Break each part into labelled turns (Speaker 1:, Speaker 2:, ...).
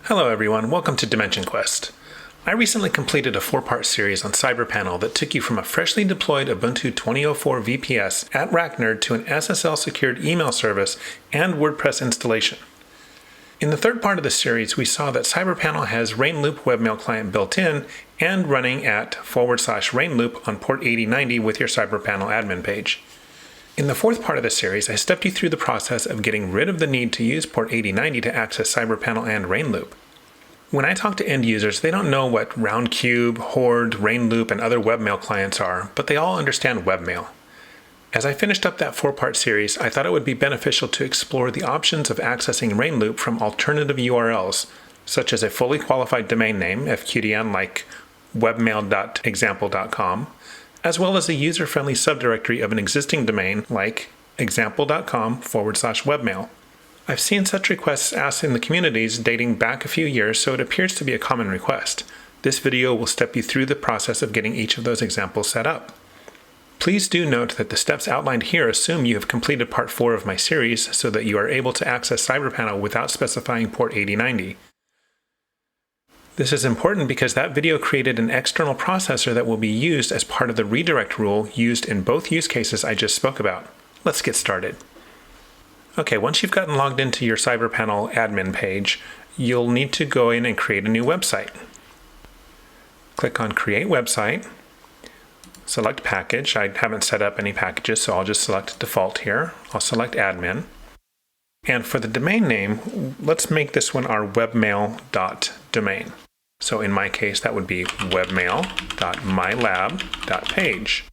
Speaker 1: Hello everyone, welcome to Dimension Quest. I recently completed a 4-part series on CyberPanel that took you from a freshly deployed Ubuntu 2004 VPS at RackNerd to an SSL secured email service and WordPress installation. In the third part of the series, we saw that CyberPanel has Rainloop webmail client built in and running at /Rainloop on port 8090 with your CyberPanel admin page. In the fourth part of the series, I stepped you through the process of getting rid of the need to use port 8090 to access CyberPanel and Rainloop. When I talk to end users, they don't know what Roundcube, Horde, Rainloop, and other webmail clients are, but they all understand webmail. As I finished up that 4-part series, I thought it would be beneficial to explore the options of accessing Rainloop from alternative URLs, such as a fully qualified domain name, FQDN, like webmail.example.com, as well as a user-friendly subdirectory of an existing domain like example.com/webmail. I've seen such requests asked in the communities dating back a few years, so it appears to be a common request. This video will step you through the process of getting each of those examples set up. Please do note that the steps outlined here assume you have completed part 4 of my series so that you are able to access CyberPanel without specifying port 8090. This is important because that video created an external processor that will be used as part of the redirect rule used in both use cases I just spoke about. Let's get started. Okay, once you've gotten logged into your CyberPanel admin page, you'll need to go in and create a new website. Click on Create Website, select Package. I haven't set up any packages, so I'll just select Default here. I'll select Admin. And for the domain name, let's make this one our webmail.domain. So in my case, that would be webmail.mylab.page.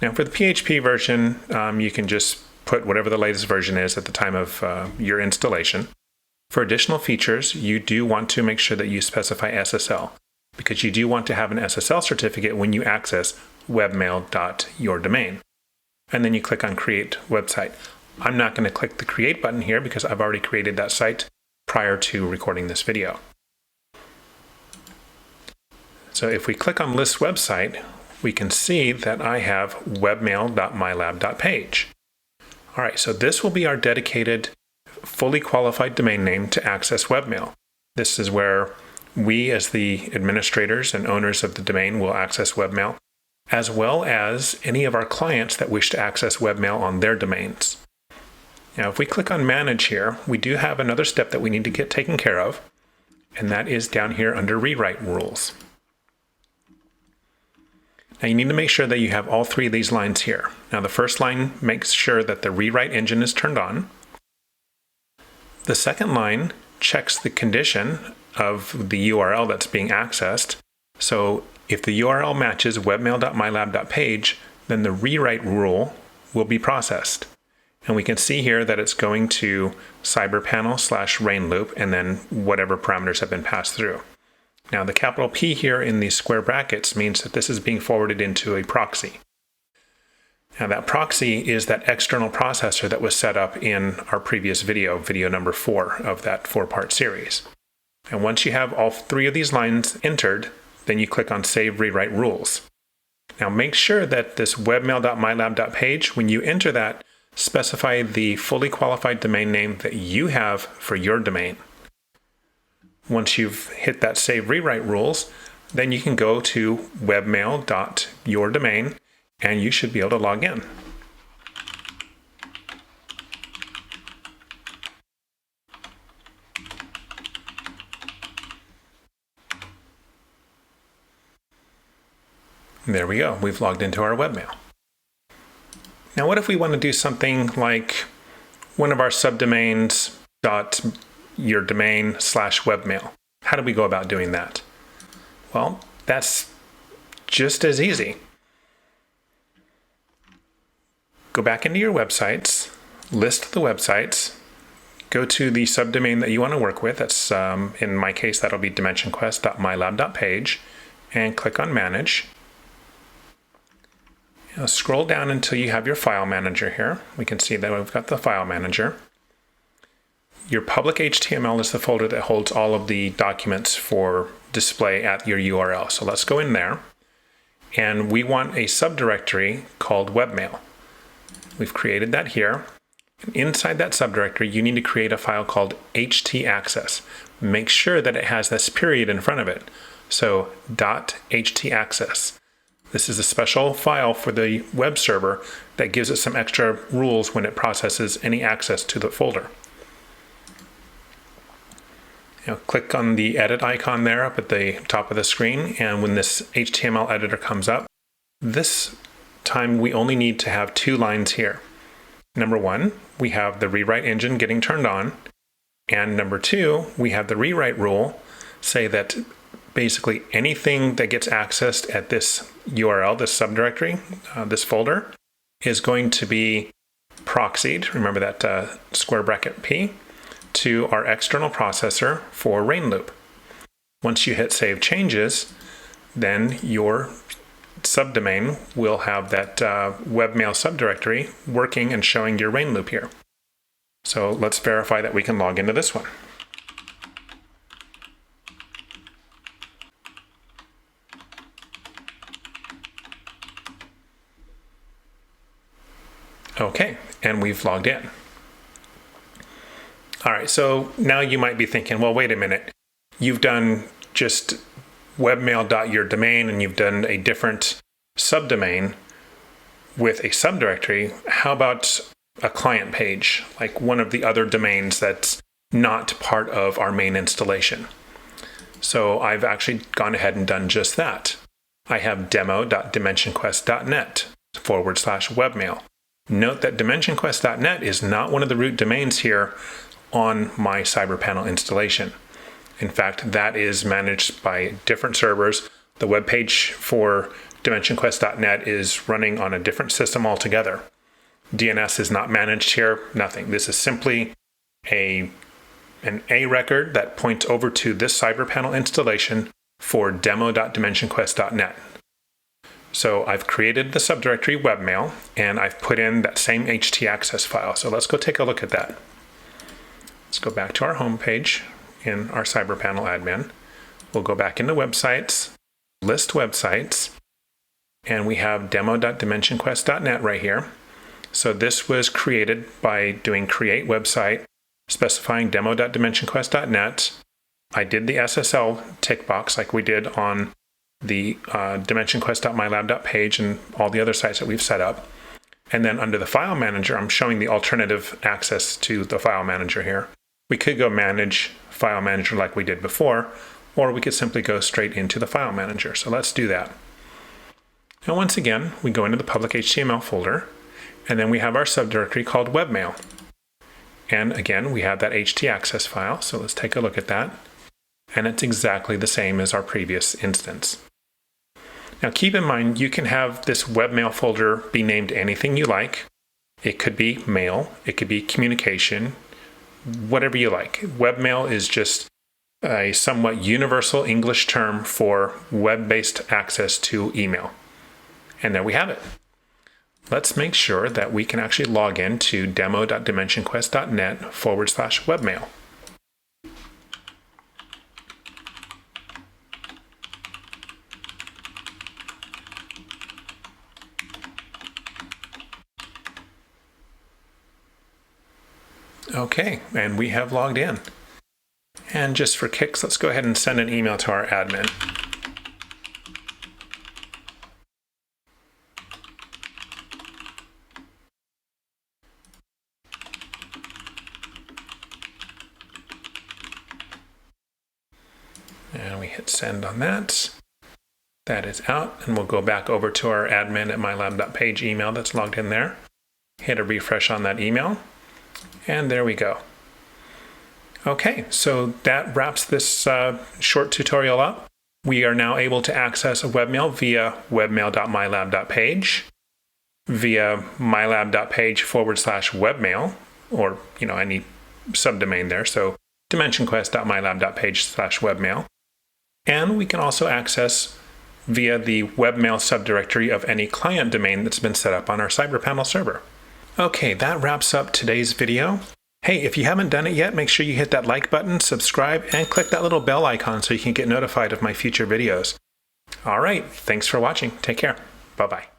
Speaker 1: Now for the PHP version, you can just put whatever the latest version is at the time of your installation. For additional features, you do want to make sure that you specify SSL, because you do want to have an SSL certificate when you access webmail.yourdomain. And then you click on Create Website. I'm not going to click the Create button here because I've already created that site prior to recording this video. So if we click on List Website, we can see that I have webmail.mylab.page. All right, so this will be our dedicated, fully qualified domain name to access webmail. This is where we, as the administrators and owners of the domain, will access webmail, as well as any of our clients that wish to access webmail on their domains. Now, if we click on Manage here, we do have another step that we need to get taken care of, and that is down here under Rewrite Rules. Now you need to make sure that you have all 3 of these lines here. Now the first line makes sure that the rewrite engine is turned on. The second line checks the condition of the URL that's being accessed. So if the URL matches webmail.mylab.page, then the rewrite rule will be processed. And we can see here that it's going to CyberPanel/Rainloop and then whatever parameters have been passed through. Now the capital P here in these square brackets means that this is being forwarded into a proxy. Now that proxy is that external processor that was set up in our previous video, video number 4 of that 4-part series. And once you have all 3 of these lines entered, then you click on Save Rewrite Rules. Now make sure that this webmail.mylab.page, when you enter that, specify the fully qualified domain name that you have for your domain. Once you've hit that Save Rewrite Rules, then you can go to webmail.yourdomain and you should be able to log in. There we go, we've logged into our webmail. Now what if we want to do something like one of our subdomains .yourdomain/webmail? How do we go about doing that? Well, that's just as easy. Go back into your websites, list the websites, go to the subdomain that you want to work with. That's in my case, that'll be dimensionquest.mylab.page, and click on Manage. Now, scroll down until you have your file manager here. We can see that we've got the file manager. Your public HTML is the folder that holds all of the documents for display at your URL. So let's go in there. And we want a subdirectory called webmail. We've created that here. Inside that subdirectory, you need to create a file called htaccess. Make sure that it has this period in front of it. So .htaccess. This is a special file for the web server that gives it some extra rules when it processes any access to the folder. Now click on the edit icon there up at the top of the screen, and when this HTML editor comes up, this time we only need to have 2 lines here. Number 1, we have the rewrite engine getting turned on, and number 2, we have the rewrite rule say that basically anything that gets accessed at this URL, this subdirectory, this folder, is going to be proxied, remember that square bracket P, to our external processor for rain loop. Once you hit Save Changes, then your subdomain will have that webmail subdirectory working and showing your rain loop here. So let's verify that we can log into this one. Okay, and we've logged in. All right, so now you might be thinking, well, wait a minute. You've done just webmail.yourdomain and you've done a different subdomain with a subdirectory. How about a client page, like one of the other domains that's not part of our main installation? So I've actually gone ahead and done just that. I have demo.dimensionquest.net/webmail. Note that dimensionquest.net is not one of the root domains here on my CyberPanel installation. In fact, that is managed by different servers. The web page for dimensionquest.net is running on a different system altogether. DNS is not managed here, nothing. This is simply an A record that points over to this CyberPanel installation for demo.dimensionquest.net. So I've created the subdirectory webmail, and I've put in that same htaccess file. So let's go take a look at that. Let's go back to our home page in our CyberPanel admin. We'll go back into websites, list websites, and we have demo.dimensionquest.net right here. So this was created by doing create website, specifying demo.dimensionquest.net. I did the SSL tick box like we did on the dimensionquest.mylab.page and all the other sites that we've set up. And then under the file manager, I'm showing the alternative access to the file manager here. We could go manage file manager like we did before, or we could simply go straight into the file manager. So let's do that. Now once again, we go into the public HTML folder, and then we have our subdirectory called webmail. And again, we have that htaccess file. So let's take a look at that. And it's exactly the same as our previous instance. Now keep in mind, you can have this webmail folder be named anything you like. It could be mail, it could be communication, whatever you like. Webmail is just a somewhat universal English term for web-based access to email. And there we have it. Let's make sure that we can actually log in to demo.dimensionquest.net/webmail. Okay, and we have logged in. And just for kicks, let's go ahead and send an email to our admin. And we hit send on that. That is out, and we'll go back over to our admin at mylab.page email that's logged in there. Hit a refresh on that email. And there we go. Okay, so that wraps this short tutorial up. We are now able to access a webmail via webmail.mylab.page, via mylab.page/webmail, or any subdomain there. So dimensionquest.mylab.page/webmail. And we can also access via the webmail subdirectory of any client domain that's been set up on our CyberPanel server. Okay, that wraps up today's video. Hey, if you haven't done it yet, make sure you hit that like button, subscribe, and click that little bell icon so you can get notified of my future videos. All right, thanks for watching. Take care. Bye-bye.